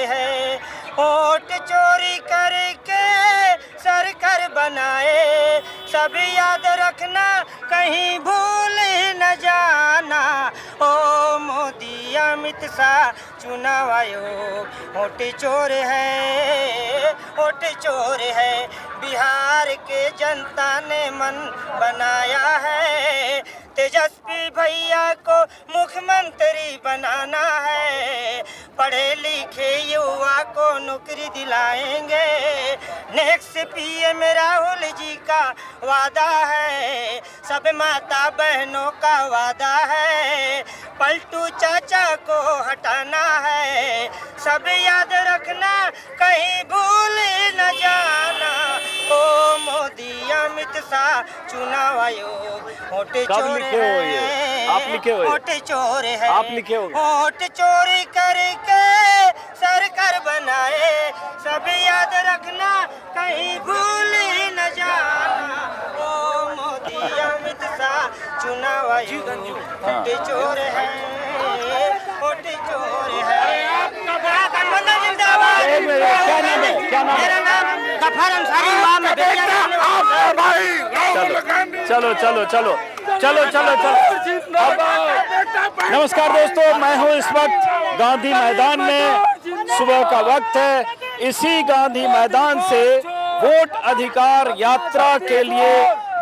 है। वोट चोरी करके सरकार बनाए, सब याद रखना कहीं भूल न जाना। ओ मोदी अमित शाह चुनाव आयोग वोट चोर है, वोट चोर है। बिहार के जनता ने मन बनाया है, तेजस्वी भैया को मुख्यमंत्री बनाना है। पढ़े लिखे युवा को नौकरी दिलाएंगे, नेक्स्ट पीएम राहुल जी का वादा है। सब माता बहनों का वादा है, पलटू चाचा को हटाना है। सब याद रखना कहीं भूल न जाना। ओ मोदी अमित शाह चुनाव आयोग वोट चोर है, आप लिखे हो, वोट चोर है, आप लिखे हो। वोट चोरी करके सरकार बनाए, सब याद रखना कहीं भूल न जाना। ओ मोदी अमित शाह चुनाव आयोग वोट चोर है, वोट चोर है। गठबंधन जिंदाबाद। क्या नाम है, क्या नाम है? मेरा नाम गफार अंसारी इमाम है। चलो चलो चलो चलो चलो चलो। नमस्कार दोस्तों, मैं हूँ इस वक्त गांधी मैदान में। सुबह का वक्त है। इसी गांधी मैदान से वोट अधिकार यात्रा के लिए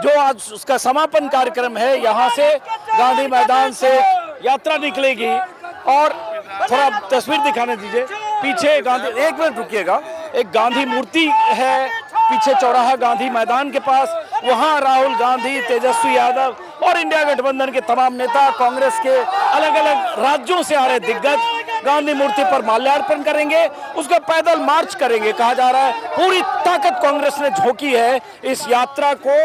जो आज उसका समापन कार्यक्रम है, यहाँ से गांधी मैदान से यात्रा निकलेगी। और थोड़ा तस्वीर दिखाने दीजिए। पीछे गांधी, एक मिनट रुकिएगा, एक गांधी मूर्ति है पीछे चौराहा गांधी मैदान के पास। वहां राहुल गांधी, तेजस्वी यादव और इंडिया गठबंधन के तमाम नेता, कांग्रेस के अलग अलग राज्यों से आ रहे दिग्गज गांधी मूर्ति पर माल्यार्पण करेंगे, उसका पैदल मार्च करेंगे। कहा जा रहा है पूरी ताकत कांग्रेस ने झोंकी है इस यात्रा को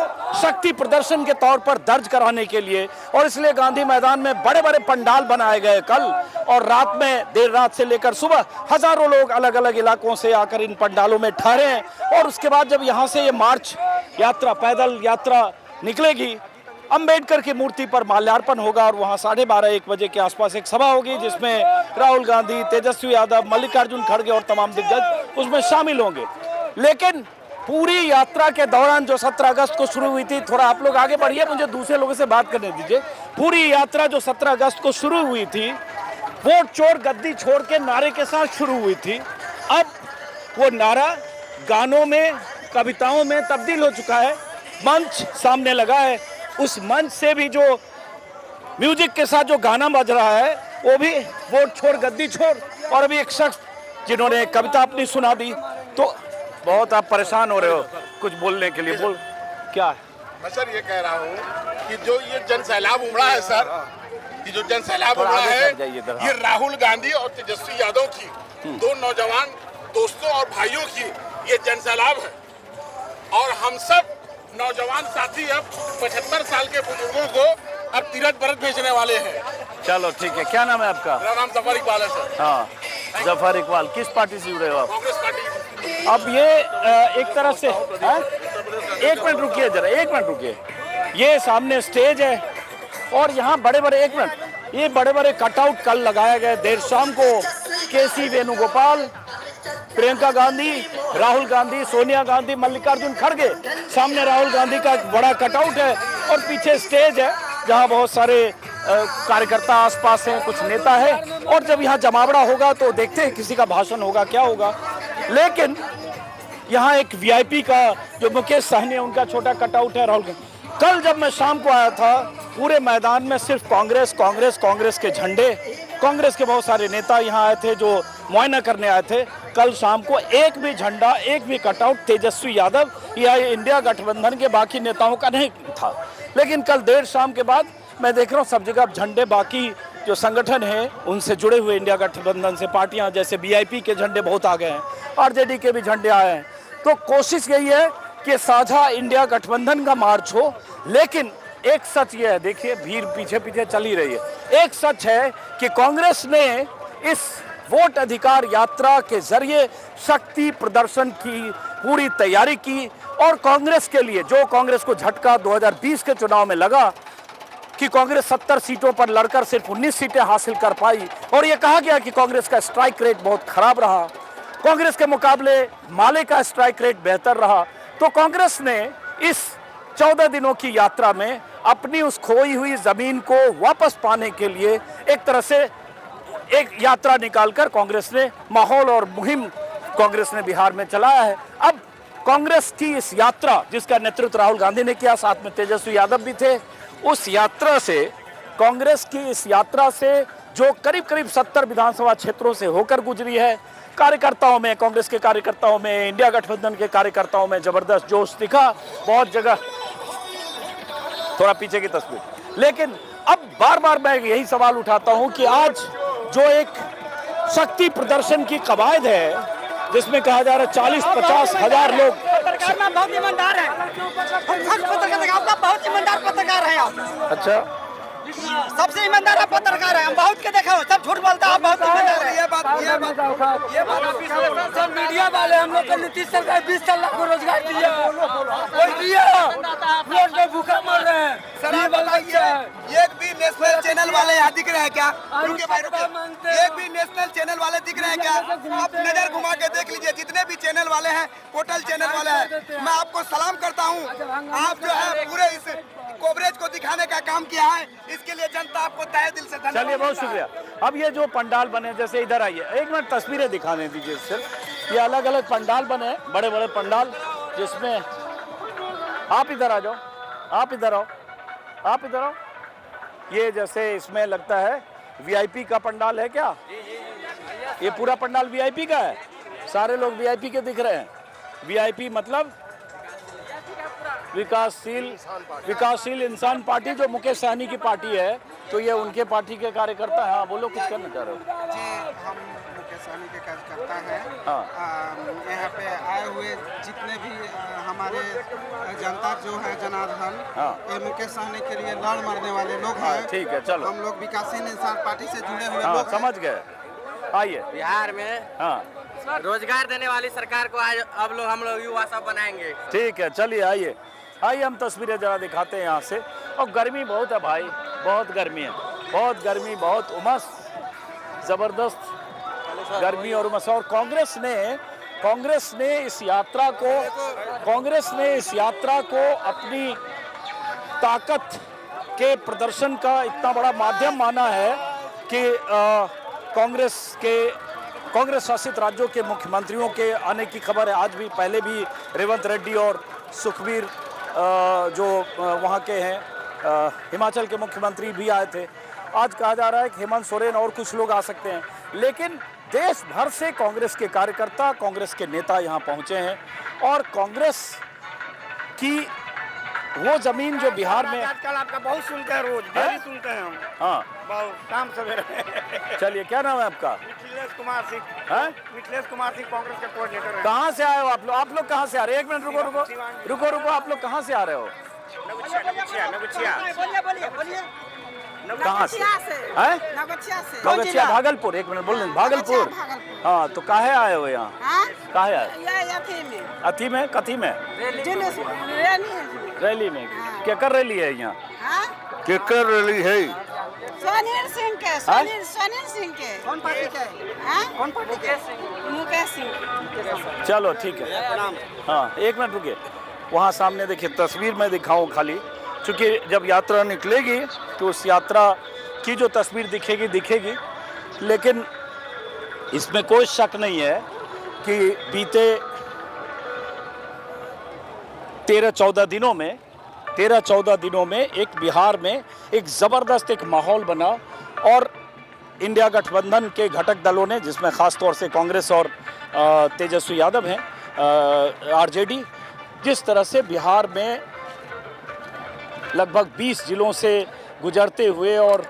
शक्ति प्रदर्शन के तौर पर दर्ज कराने के लिए। और इसलिए गांधी मैदान में बड़े बड़े पंडाल बनाए गए कल और रात में, देर रात से लेकर सुबह हजारों लोग अलग अलग इलाकों से आकर इन पंडालों में ठहरे हैं। और उसके बाद जब यहाँ से ये मार्च यात्रा, पैदल यात्रा निकलेगी, अंबेडकर की मूर्ति पर माल्यार्पण होगा और वहां 12:30-1 बजे के आसपास एक सभा होगी जिसमें राहुल गांधी, तेजस्वी यादव, मल्लिकार्जुन खड़गे और तमाम दिग्गज उसमें शामिल होंगे। लेकिन पूरी यात्रा के दौरान जो 17 अगस्त को शुरू हुई थी, थोड़ा आप लोग आगे बढ़िए, मुझे दूसरे लोगों से बात करने दीजिए। पूरी यात्रा जो 17 अगस्त को शुरू हुई थी, वोट चोर गद्दी छोड़ के नारे के साथ शुरू हुई थी। अब वो नारा गानों में, कविताओं में तब्दील हो चुका है। मंच सामने लगा है, उस मंच से भी जो म्यूजिक के साथ जो गाना बज रहा है वो भी वोट छोड़ गद्दी छोड़। और अभी एक शख्स जिन्होंने कविता अपनी सुना दी। तो बहुत आप परेशान हो रहे हो कुछ बोलने के लिए, बोल क्या है? मैं सर ये कह रहा हूँ कि जो ये जन सैलाब उमड़ा है सर, कि जो जन सैलाब उमड़ा है, ये राहुल गांधी और तेजस्वी यादव की, दो नौजवान दोस्तों और भाइयों की ये जन सैलाब है। और हम सब नौजवान साथी अब 75 साल के बुजुर्गों को अब तीरथ व्रत भेजने वाले हैं। चलो ठीक है। क्या नाम है आपका? मेरा नाम जफर इकबाल है सर। हाँ, जफर इकबाल। किस पार्टी से जुड़े हो आप? कांग्रेस पार्टी। अब ये एक तरह से, एक मिनट रुकिए जरा, एक मिनट रुकिए। ये सामने स्टेज है और यहाँ बड़े बड़े, एक मिनट, ये बड़े बड़े कटआउट कल लगाए गए देर शाम को। केसी वेणुगोपाल, प्रियंका गांधी, राहुल गांधी, सोनिया गांधी, मल्लिकार्जुन खड़गे, सामने राहुल गांधी का एक बड़ा कटआउट है और पीछे स्टेज है जहां बहुत सारे कार्यकर्ता आसपास हैं, कुछ नेता है। और जब यहाँ जमावड़ा होगा तो देखते हैं किसी का भाषण होगा, क्या होगा। लेकिन यहाँ एक वीआईपी का जो मुकेश सहनी है, उनका छोटा कटआउट है राहुल गांधी। कल जब मैं शाम को आया था, पूरे मैदान में सिर्फ कांग्रेस कांग्रेस कांग्रेस के झंडे, कांग्रेस के बहुत सारे नेता यहाँ आए थे जो मुआयना करने आए थे। कल शाम को एक भी झंडा, एक भी कटआउट तेजस्वी यादव या इंडिया गठबंधन के बाकी नेताओं का नहीं था। लेकिन कल देर शाम के बाद मैं देख रहा हूँ सब जगह झंडे, बाकी जो संगठन है उनसे जुड़े हुए इंडिया गठबंधन से पार्टियां, जैसे बीआईपी के झंडे बहुत आ गए हैं, आरजेडी के भी झंडे आए हैं। तो कोशिश यही है कि साझा इंडिया गठबंधन का मार्च हो। लेकिन एक सच ये है, देखिए भीड़ पीछे पीछे चली रही है। एक सच है कि कांग्रेस ने इस वोट अधिकार यात्रा के जरिए शक्ति प्रदर्शन की पूरी तैयारी की। और कांग्रेस के लिए, जो कांग्रेस को झटका 2020 के चुनाव में लगा कि कांग्रेस 70 सीटों पर लड़कर सिर्फ 19 सीटें हासिल कर पाई और ये कहा गया कि कांग्रेस का स्ट्राइक रेट बहुत खराब रहा, कांग्रेस के मुकाबले माले का स्ट्राइक रेट बेहतर रहा। तो कांग्रेस ने इस 14 दिनों की यात्रा में अपनी उस खोई हुई जमीन को वापस पाने के लिए एक तरह से एक यात्रा निकालकर कांग्रेस ने माहौल और मुहिम कांग्रेस ने बिहार में चलाया है। अब कांग्रेस की इस यात्रा जिसका नेतृत्व राहुल गांधी ने किया, साथ में तेजस्वी यादव भी थे, उस यात्रा से कांग्रेस की इस यात्रा से जो करीब करीब 70 विधानसभा क्षेत्रों से होकर गुजरी है, कार्यकर्ताओं में, कांग्रेस के कार्यकर्ताओं में, इंडिया गठबंधन के कार्यकर्ताओं में जबरदस्त जोश दिखा। बहुत जगह, थोड़ा पीछे की तस्वीर। लेकिन अब बार बार मैं यही सवाल उठाता हूं कि आज जो एक शक्ति प्रदर्शन की कवायद है जिसमें कहा जा रहा है 40-50 हजार लोग, पत्रकार में बहुत ईमानदार है, आपका बहुत ईमानदार पत्रकार है आप। अच्छा, सबसे ईमानदार आप पत्रकार है, हम बहुत के देखा हो, सब झूठ बोलता है, आप बहुत ईमानदार है। ये बात सब मीडिया वाले हम लोग को नीतीश सरकार 20 लाख को रोजगार दिया, कोई दिया लोग में भूखा मर रहे हैं। सर आप बताइए, एक भी नेशनल चैनल वाले यहाँ दिख रहे हैं क्या? रुके भाई रुके, एक भी नेशनल चैनल वाले दिख रहे हैं क्या? आप नजर घुमा के देख लीजिए, जितने भी चैनल वाले हैं, टोटल चैनल वाले हैं, मैं आपको सलाम करता हूँ। आप जो है पूरे इस कवरेज को दिखाने का काम किया है, इसके लिए जनता आपको तहे दिल से धन्यवाद। चलिए, बहुत शुक्रिया। अब ये जो पंडाल बने, जैसे इधर आइए, एक मिनट तस्वीरें दिखाने दीजिए सिर्फ। ये अलग अलग पंडाल बने, बड़े बड़े पंडाल, जिसमें आप इधर आ जाओ, आप इधर आओ, आप इधर आओ। ये जैसे इसमें लगता है वीआईपी का पंडाल है क्या? ये पूरा पंडाल वीआईपी का है, सारे लोग वीआईपी के दिख रहे हैं। वीआईपी मतलब विकासशील इंसान पार्टी, जो मुकेश सहनी की पार्टी है, तो ये उनके पार्टी के कार्यकर्ता हैं। हाँ बोलो, कुछ करना चाह रहे हो? जी, हम मुकेश सहनी के कार्यकर्ता हैं। हाँ। यहाँ पे आए हुए जितने भी हमारे जनता जो है जनार्दन, हाँ। ये मुकेश सहनी के लिए लड़ मरने वाले लोग हैं। ठीक है, चलो। हम लोग विकासशील इंसान पार्टी से जुड़े हुए हाँ, लोग समझ गए। आइए। बिहार में हाँ, रोजगार देने वाली सरकार को आज अब लोग हम लोग युवा सब बनाएंगे। ठीक है, चलिए आइए आइए, हम तस्वीरें जरा दिखाते हैं यहाँ से। और गर्मी बहुत है भाई, बहुत गर्मी है, बहुत गर्मी, बहुत उमस, जबरदस्त गर्मी और उमस। और कांग्रेस ने इस यात्रा को अपनी ताकत के प्रदर्शन का इतना बड़ा माध्यम माना है कि कांग्रेस शासित राज्यों के मुख्यमंत्रियों के आने की खबर है। आज भी, पहले भी रेवंत रेड्डी और सुखबीर जो वहाँ के हैं, हिमाचल के मुख्यमंत्री भी आए थे। आज कहा जा रहा है कि हेमंत सोरेन और कुछ लोग आ सकते हैं। लेकिन देश भर से कांग्रेस के कार्यकर्ता, कांग्रेस के नेता यहाँ पहुँचे हैं। और कांग्रेस की वो जमीन जो बिहार में आजकल आपका बहुत सुनते हैं, रोज डेली सुनते हैं हम। हाँ, बहुत शाम सवेरे। चलिए, क्या नाम है आपका? मिथिलेश कुमार सिंह। है? मिथिलेश कुमार सिंह कांग्रेस के कोऑर्डिनेटर हैं। कहाँ से आए हो आप लोग? आप लोग कहाँ से आ रहे हैं? एक मिनट रुको, आप लोग कहाँ से आ रहे हो? कहाँ से? नगछिया, भागलपुर। एक मिनट बोल, भागलपुर। हाँ, तो काहे आए हो यहाँ? काहे आए? अथी में, कथी में? रैली में। केकर रैली है यहाँ? केकर रैली है? सुनील सिंह के। कौन पार्टी के? कौन पार्टी के? मुकेश सिंह। चलो ठीक है। हाँ, एक मिनट रुकिए। वहाँ सामने देखिए, तस्वीर में दिखाऊं खाली, क्योंकि जब यात्रा निकलेगी तो उस यात्रा की जो तस्वीर दिखेगी। लेकिन इसमें कोई शक नहीं है कि बीते 13-14 दिनों में एक बिहार में एक ज़बरदस्त एक माहौल बना। और इंडिया गठबंधन के घटक दलों ने, जिसमें ख़ास तौर से कांग्रेस और तेजस्वी यादव हैं, आरजेडी, जिस तरह से बिहार में लगभग 20 जिलों से गुजरते हुए और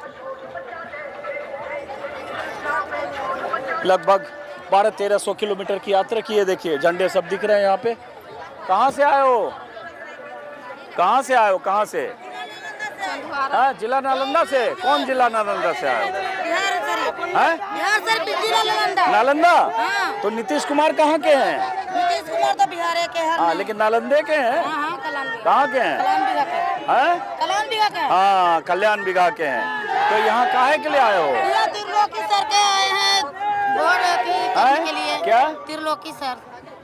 लगभग 1200-1300 किलोमीटर की यात्रा की है। देखिए, झंडे सब दिख रहे हैं यहाँ पे। कहाँ से आए हो? कहाँ से? हाँ, जिला नालंदा से। कौन जिला नालंदा से आए? बिहार से जिला नालंदा। हाँ। तो नीतीश कुमार कहाँ के हैं? नीतीश कुमार तो बिहार के हैं। हाँ, लेकिन नालंदे के हैं। कहाँ के हैं? हाँ, कल्याण बिघा के हैं। तो यहाँ काहे के लिए आए हो? के आए हैं वोट के लिए। क्या त्रिलोकी सर।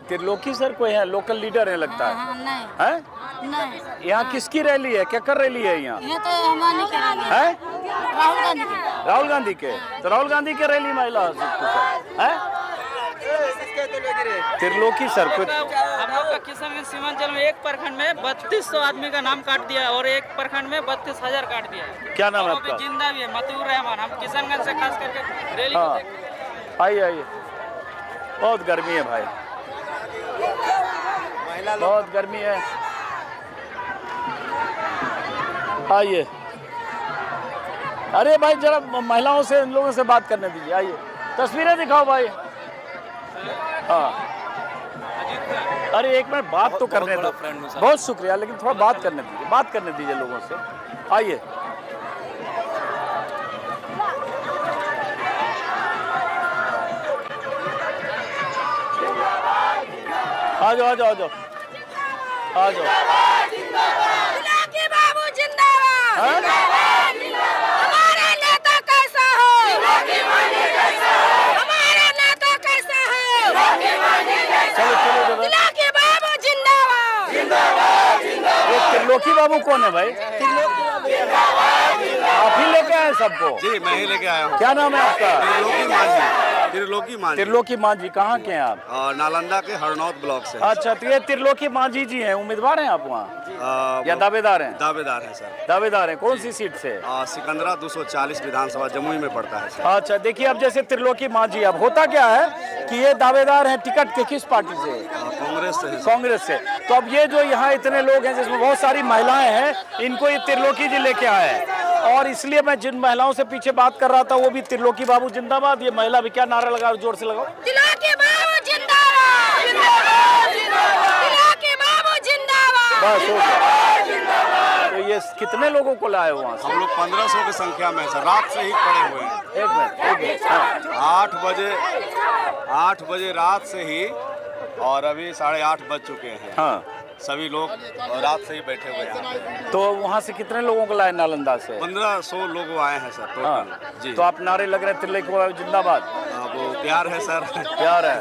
त्रिलोकी सर कोई है, लोकल लीडर है लगता है। हाँ, नहीं हैं? नहीं, यहाँ किसकी रैली है, क्या कर रैली है यहाँ? ये तो हमारे के रैली है। है राहुल गांधी की। राहुल गांधी के, तो राहुल गांधी के रैली महिला है। त्रिलोकी सर कुछ हम लोग का किशनगंज सीमांचल में एक प्रखंड में 3200 आदमी का नाम काट दिया और एक प्रखंड में 32,000 काट दिया। क्या नाम है वो भी आपका? जिंदा भी है, मतूर रहमान। हम किशनगंज से खास करके रैली को हाँ देखते हैं। आइए आइए, बहुत गर्मी है भाई, बहुत गर्मी है। आइए, अरे भाई जरा महिलाओं से, इन लोगों से बात करने दीजिए। आइए, तस्वीरें दिखाओ भाई। हाँ, अरे एक मिनट बात तो करने दो। बहुत शुक्रिया, लेकिन थोड़ा बात करने दीजिए, बात करने दीजिए लोगों से। आइए, आ जाओ आ जाओ आ जाओ आ जाओ। त्रिलोकी बाबू जिंदाबाद। हाँ? हमारा नेता कैसा हो? हमारा नेता कैसा हो? चलो चलो जरा। त्रिलोकी बाबू जिंदाबाद। ये त्रिलोकी बाबू कौन है भाई? आप ही लेके आए सबको? जी मैं ही लेके आया हूँ। क्या नाम है आपका? त्रिलोकी मांझी। त्रिलोकी मांझी। त्रिलोकी मांझी कहाँ के हैं आप? नालंदा के हरनौत ब्लॉक से। अच्छा, तो ये त्रिलोकी मांझी जी हैं, उम्मीदवार हैं आप वहाँ या दावेदार हैं? दावेदार है सर। दावेदार हैं, कौन सी सीट से? सिकंदरा 240 विधानसभा जमुई में पड़ता है सर। अच्छा, देखिए अब जैसे त्रिलोकी मांझी, अब होता क्या है कि ये दावेदार हैं टिकट के, किस पार्टी से? कांग्रेस से है सर। कांग्रेस से। तो अब ये जो यहाँ इतने लोग हैं जिसमें बहुत सारी महिलाएं हैं, इनको ये त्रिलोकी जी लेके आए हैं। और इसलिए मैं जिन महिलाओं से पीछे बात कर रहा था वो भी त्रिलोकी बाबू जिंदाबाद। ये महिला भी क्या नारा लगा, जोर से लगाओ। त्रिलोकी बाबू जिंदाबाद। त्रिलोकी बाबू जिंदाबाद। बस हो गया। तो ये कितने लोगों को लाए वहाँ से? हम लोग 1500 की संख्या में है सर। रात से ही खड़े हुए हैं। एक मिनट हाँ। 8 बजे रात से ही, और अभी 8:30 बज चुके हैं। हाँ, सभी लोग रात से ही बैठे हुए हैं। तो वहाँ से कितने लोगों को लाए नालंदा से? 1500 लोग आए हैं सर टोटल। हाँ। जी। तो आप नारे लग रहे हैं त्रिलोकी बाबू जिंदाबाद? वो प्यार है सर। प्यार है।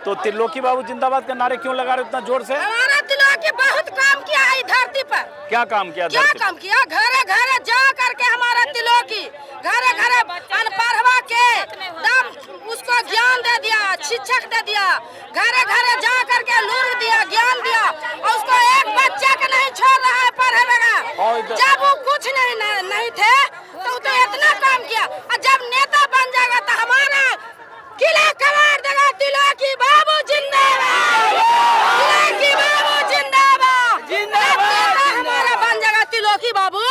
तो त्रिलोकी बाबू जिंदाबाद का नारे क्यों लगा रहे इतना जोर से? हमारा त्रिलोकी बहुत काम किया है धरती पर। क्या काम किया? क्या काम किया? घरे घरे जा करके हमारा त्रिलोकी घरे घरे अनपढ़वा के दम उसको ज्ञान दे दिया, शिक्षक दे दिया। घरे घरे जा करके लूर दिया, ज्ञान दिया। और उसको एक बच्चा के नहीं छोड़ रहा है पढ़े लगा। जब वो कुछ नहीं थे तो इतना काम किया। और जब नेता बन जाएगा तो हमारा किला कबाड़ देगा। त्रिलोकी बाबू जिंदाबाद। त्रिलोकी बाबू जिंदाबाद। हमारा बन जाएगा त्रिलोकी बाबू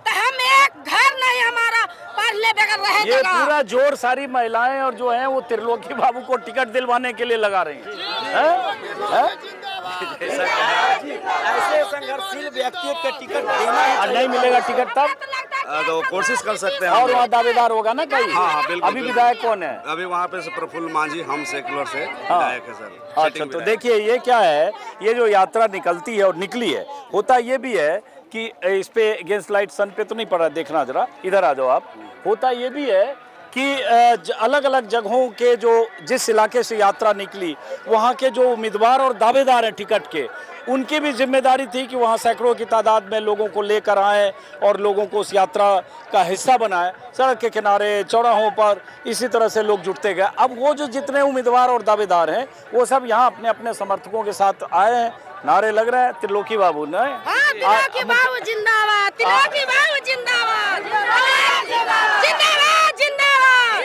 तो हम एक घर नहीं हमारा पढ़ने बगैर रह ये पूरा जोर सारी महिलाएं और जो हैं वो त्रिलोकी बाबू को टिकट दिलवाने के लिए लगा रही हैं। ऐसे संघर्षशील व्यक्ति के टिकट देना नहीं मिलेगा टिकट तब तो कोशिश कर सकते हैं। और वहाँ दावेदार होगा ना कहीं? हाँ बिल्कुल। अभी विधायक कौन है? अभी वहाँ पे प्रफुल्ल मांझी हम सेकुलर से विधायक है सर। अच्छा, तो देखिए ये क्या है, ये जो यात्रा निकलती है और निकली है, होता ये भी है कि इस पे अगेंस्ट लाइट सन पे तो नहीं पड़ा, देखना जरा इधर आ जाओ आप। होता ये भी है कि अलग अलग जगहों के जो जिस इलाके से यात्रा निकली वहाँ के जो उम्मीदवार और दावेदार हैं टिकट के, उनकी भी जिम्मेदारी थी कि वहाँ सैकड़ों की तादाद में लोगों को लेकर आएँ और लोगों को उस यात्रा का हिस्सा बनाएं। सड़क के किनारे, चौराहों पर इसी तरह से लोग जुटते गए। अब वो जो जितने उम्मीदवार और दावेदार हैं वो सब यहाँ अपने अपने समर्थकों के साथ आए हैं। नारे लग रहे हैं त्रिलोकी बाबू ने। त्रिलोकी बाबू जिंदाबाद। त्रिलोकी बाबू जिंदाबाद। जिंदाबाद जिंदाबाद।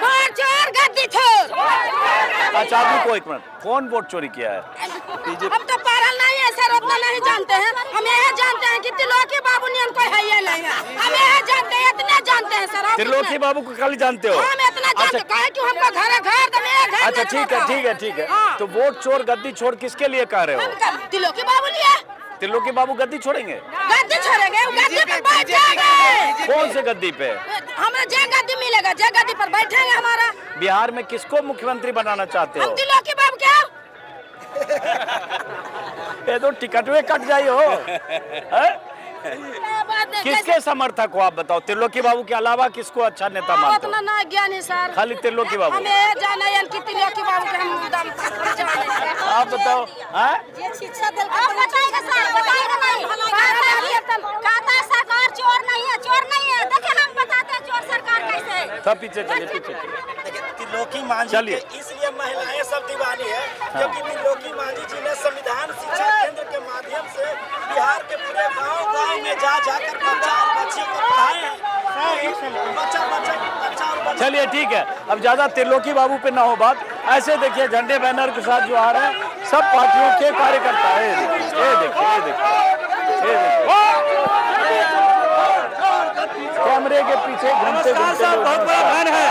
वोट चोर गद्दी छोड़। अच्छा, आपने को एक मिनट, कौन वोट चोरी किया है? हम तो पढ़ल नहीं है सर, उतना नहीं जानते हैं। हम यह जानते हैं कि त्रिलोकी बाबू ने कोई है या नहीं है। हम यह जानते हैं, इतने जानते हैं सर। त्रिलोकी बाबू को खाली जानते हो? हम इतना जानते हैं कि हमको घर अच्छा ठीक है ठीक है ठीक है। तो वोट चोर गद्दी छोड़ किसके लिए कह रहे हो? त्रिलोकी बाबू लिए। त्रिलोकी बाबू गद्दी छोड़ेंगे? गद्दी छोड़ेंगे, गद्दी पर बैठ जाएंगे। कौन से गद्दी पे? हमें जे गद्दी मिलेगा, जे गद्दी पर बैठेंगे हमारा। बिहार में किसको मुख्यमंत्री बनाना चाहते हो? हम त्रिलोकी बाबू क्या? ये तो टिकट में कट जाई हो। किसके समर्थक हो आप बताओ? त्रिलोकी बाबू के अलावा किसको अच्छा नेता मानते हो? उतना ना ज्ञान है सर। खाली त्रिलोकी बाबू। हमें जाना है कि त्रिलोकी बाबू के हम दम जाने। आप बताओ। हाँ ये शिक्षा दल आप बताइएगा सर, बताइएगा नहीं। कहता है सरकार चोर नहीं है, चोर नहीं है। देखिए हम बताते हैं चोर सरकार कैसे है। सब पीछे चलिए, पीछे चलिए। त्रिलोकी मांझी चलिए। के इसलिए महिलाएं सब दीवानी है क्योंकि त्रिलोकी मांझी जी ने संविधान शिक्षा केंद्र के माध्यम से बिहार के पूरे गांव-गांव में जाकर बच्चा और बच्ची को पढ़ाए हैं। बच्चा चलिए ठीक है, अब ज्यादा त्रिलोकी बाबू पे ना हो बात। ऐसे देखिए झंडे बैनर के साथ जो आ रहे हैं सब पार्टियों के कार्यकर्ता है। ये देखिए, ये देखिए, ये देखिए, ये देखिए। कैमरे के पीछे घूमते घूमते बहुत बड़ा फैन है।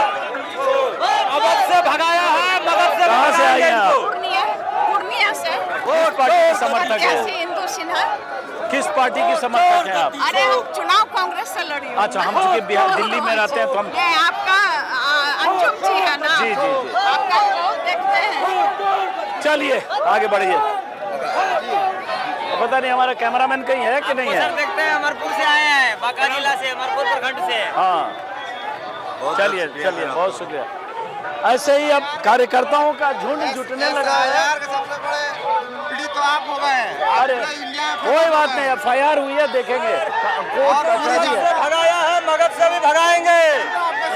मगध से भगाया है, मगध से कहाँ से आई हैं आप? पूर्णिया से। किस पार्टी के समर्थक हैं? हिंदू सिन्हा। किस पार्टी की समर्थक हैं आप? अरे हम चुनाव कांग्रेस से लड़ी हूँ। अच्छा, हम चूंकि बिहार दिल्ली में रहते हैं तो हम। ये आपका अंजुम जी है ना? जी, जी, जी। आपका बहुत देखते हैं। चलिए आगे बढ़िए। पता नहीं हमारा कैमरामैन कहीं है कि नहीं है? सर देखते हैं, अमरपुर से आए हैं, बांका जिला से, अमरपुर प्रखंड से। हाँ चलिए चलिए, बहुत शुक्रिया। ऐसे ही अब कार्यकर्ताओं का झुंड जुटने लगा है। सबसे बड़े पीड़ित तो आप हो गए हैं। अरे कोई बात नहीं, FIR हुई है, देखेंगे। कोर्ट कचहरी है। भगाया है, मगध से भी भगाएंगे।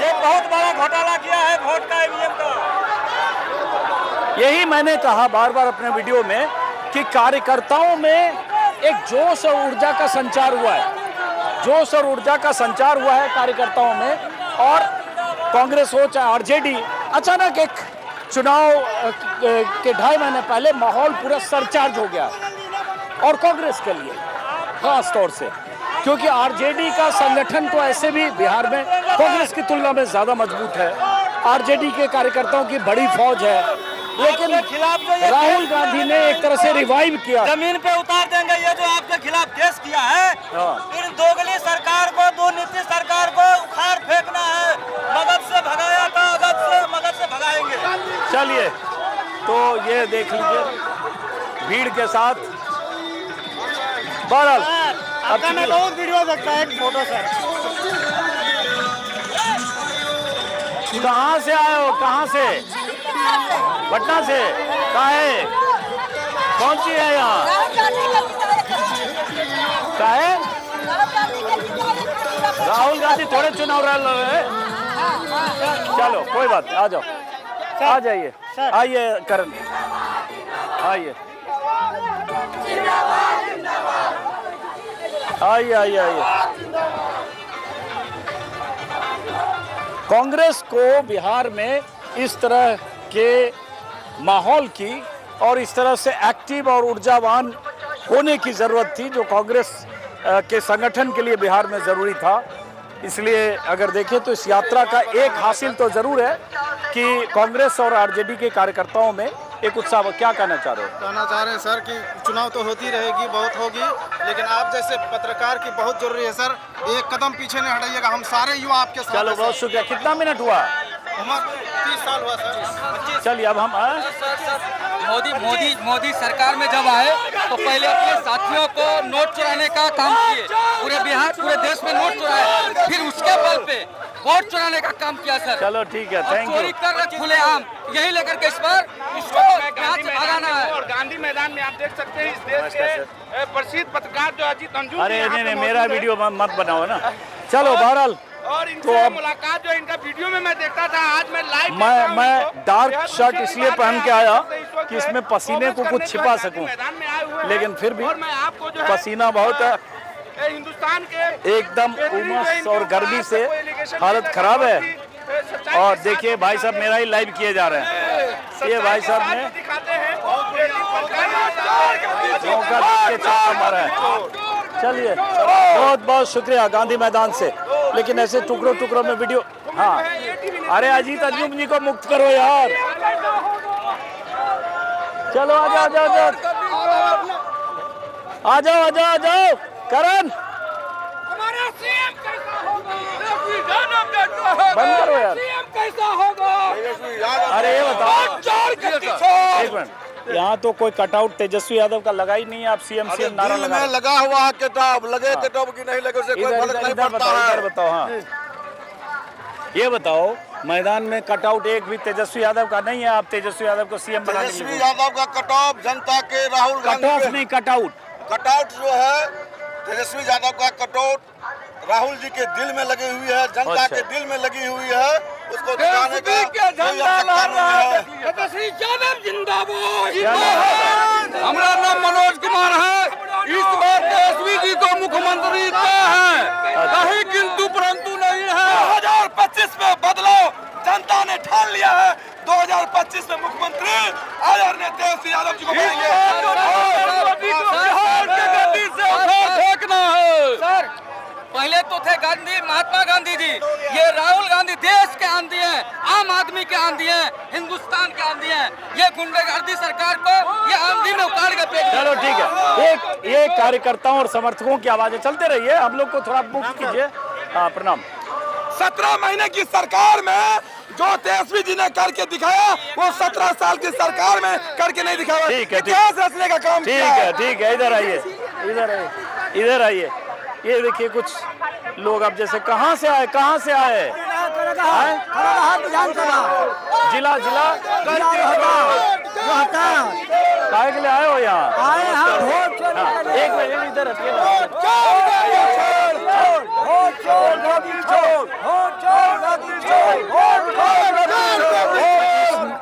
ये बहुत बड़ा घोटाला किया है वोट का, EVM का। यही मैंने कहा बार बार अपने वीडियो में कि कार्यकर्ताओं में एक जोश और ऊर्जा का संचार हुआ है। जोश और ऊर्जा का संचार हुआ है कार्यकर्ताओं में। और कांग्रेस हो चाहे आरजेडी, अचानक एक चुनाव के 2.5 महीने पहले माहौल पूरा सरचार्ज हो गया। और कांग्रेस के लिए खास तौर से, क्योंकि आरजेडी का संगठन तो ऐसे भी बिहार में कांग्रेस की तुलना में ज्यादा मजबूत है। आरजेडी के कार्यकर्ताओं की बड़ी फौज है, लेकिन राहुल गांधी ने एक तरह से रिवाइव किया। जमीन पे उतार देंगे ये जो आपके खिलाफ केस किया है। फिर दोगली सरकार को, दो नीति सरकार को उखाड़ फेंकना है। मगध से भगाया था, मगध से भगाएंगे। चलिए, तो ये देख लीजिए भीड़ के साथ। बहरहाल आपका मैं बहुत वीडियो देखता है, एक फोटो सर। कहाँ से आए हो? कहाँ से? पटना से? कहाँ है? कौन सी है यहाँ? क्या है? राहुल गांधी थोड़े चुनाव लड़ रहे हैं। चलो कोई बात नहीं, आ जाओ, आ जाइए, आइए करण, आइए आइए आइए आइए। कांग्रेस को बिहार में इस तरह के माहौल की और इस तरह से एक्टिव और ऊर्जावान होने की ज़रूरत थी, जो कांग्रेस के संगठन के लिए बिहार में ज़रूरी था। इसलिए अगर देखें तो इस यात्रा का एक हासिल तो ज़रूर है कि कांग्रेस और आरजेडी के कार्यकर्ताओं में एक उत्साह। क्या कहना चाह रहे हो? कहना चाह रहे हैं सर कि चुनाव तो होती रहेगी, बहुत होगी, लेकिन आप जैसे पत्रकार की बहुत जरूरी है सर। एक कदम पीछे नहीं हटाइएगा, हम सारे युवा आपके साथ। चलो बहुत शुक्रिया। कितना मिनट हुआ? हमारे 30 साल हुआ सर। चलिए अब हम मोदी सरकार में जब आए तो पहले अपने साथियों को नोट चुराने का काम किए। पूरे बिहार, पूरे देश में नोट चुराए, फिर उसके बल पे वोट चुराने का काम किया सर। चलो ठीक है, थैंक यू। चोरी कर रहे खुलेआम, यही लेकर के इस बार इसको यहाँ से भगाना है। और गांधी मैदान में आप देख सकते हैं इस देश के प्रसिद्ध पत्रकार जो अजीत अंजुम। अरे नहीं, मेरा वीडियो मत बनाओ ना। चलो बहरहाल, और इनसे मुलाकात जो इनका वीडियो में मैं देखता था, आज मैं लाइव मैं डार्क शर्ट इसलिए पहन के आया कि इसमें पसीने को कुछ छिपा सकूं, लेकिन फिर भी पसीना बहुत है। हिंदुस्तान के एकदम उमस और गर्मी से हालत खराब है। और देखिए भाई साहब मेरा ही लाइव किए जा रहे हैं। ये भाई साहब ने मौका देख के छक्का मारा है। चलिए बहुत बहुत शुक्रिया गांधी मैदान से। लेकिन ऐसे टुकड़ों टुकड़ों में वीडियो। हाँ, अरे अजीत अंजुम जी को मुक्त करो यार। चलो आ जाओ, आ जाओ, आ जाओ, आ जाओ, आ जाओ करण, हमारा सीएम कैसा होगा? बंद करो यार। सीएम कैसा होगा? अरे ये बताओ, एक मिनट, यहाँ तो कोई कटआउट तेजस्वी यादव का लगा ही नहीं है। आप सीएम नारा लगा रहे हैं। लगा हुआ है किताब, लगे किताब की नहीं लगे उससे कोई फर्क नहीं पड़ता है। इधर बताओ। हाँ, ये बताओ, मैदान में कटआउट एक भी तेजस्वी यादव का नहीं है। आप तेजस्वी यादव को सीएम बनाने के लिए तेजस्वी यादव का कटऑफ जनता के राहुल गांधी कटऑफ नहीं, कटआउट जो है तेजस्वी यादव का कटआउट राहुल जी के दिल में लगी हुई है, जनता अच्छा। के दिल में लगी हुई है। उसको दिखाने का कोई आवश्यकता नहीं है। तेजस्वी यादव जिंदाबाद। हमारा नाम मनोज कुमार है। इस बार तेजस्वी जी को मुख्यमंत्री तय है, कहीं किंतु परंतु नहीं है। 2025 में बदलाव जनता ने ठान लिया है। 2025 में मुख्यमंत्री आदरणीय तेजस्वी यादव जी को बनाएंगे। सर, पहले तो थे गांधी, महात्मा गांधी जी, ये राहुल गांधी देश के आंधी हैं, आम आदमी के आंधी हैं, हिंदुस्तान के आंधी हैं। ये गुंडागर्दी सरकार को ये आंधी में उतार के फेंक। चलो ठीक है, ये कार्यकर्ताओं और समर्थकों की आवाजें चलते रहिए। हम लोग को थोड़ा मुक्त कीजिए। हाँ, प्रणाम। 17 महीने की सरकार में जो तेजस्वी जी ने करके दिखाया, वो 17 साल की सरकार में करके नहीं दिखाया। ठीक है, इतिहास रचने का काम किया है। ठीक है, इधर आइए, इधर आइए। ये देखिए, कुछ लोग अब जैसे कहाँ से आए जिला काहे के लिए आए हो यहाँ? एक मिनट इधर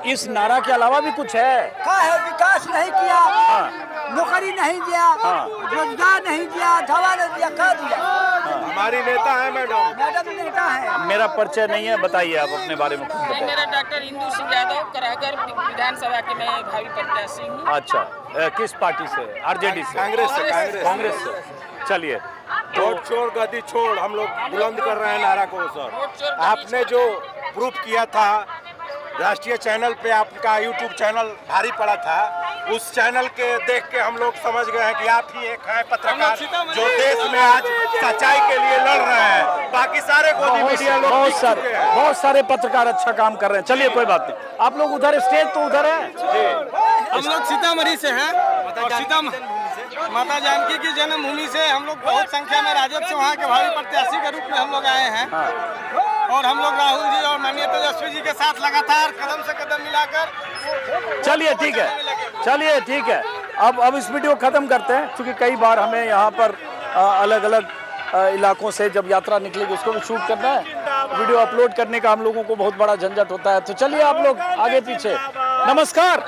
इस नारा के अलावा भी कुछ है? विकास नहीं किया, नौकरी नहीं दिया, रोजगार नहीं दिया, दवा नहीं दिया, क्या दिया? हमारी नेता है मैडम नेता है। मेरा परिचय नहीं है, बताइए आप अपने बारे में। मेरा डॉक्टर इंदु सिंह यादव कराकर विधानसभा के मैं भावी प्रत्याशी हूँ। अच्छा, किस पार्टी से? आरजेडी से? कांग्रेस से। चलिए, वोट छोड़ गद्दी छोड़ हम लोग बुलंद कर रहे हैं नारा को। सर, आपने जो प्रूफ किया था राष्ट्रीय चैनल पे, आपका यूट्यूब चैनल भारी पड़ा था, उस चैनल के देख के हम लोग समझ गए हैं कि आप ही एक हैं पत्रकार जो देश में आज सच्चाई के लिए लड़ रहे हैं। बाकी सारे बहुत सारे पत्रकार अच्छा काम कर रहे हैं। चलिए, कोई बात नहीं। आप लोग उधर, स्टेज तो उधर है। हम लोग सीतामढ़ी से हैं, माता जानकी की जन्मभूमि से हम लोग बहुत संख्या में राजद से वहाँ के भावी प्रत्याशी के रूप में हम लोग आए हैं। और हम लोग राहुल जी और माननीय तेजस्वी जी के साथ लगातार कदम से कदम मिलाकर। चलिए ठीक है, अब इस वीडियो खत्म करते हैं, क्योंकि कई बार हमें यहाँ पर अलग अलग इलाकों से जब यात्रा निकलेगी उसको भी शूट करना है। वीडियो अपलोड करने का हम लोगों को बहुत बड़ा झंझट होता है। तो चलिए, आप लोग आगे पीछे। नमस्कार।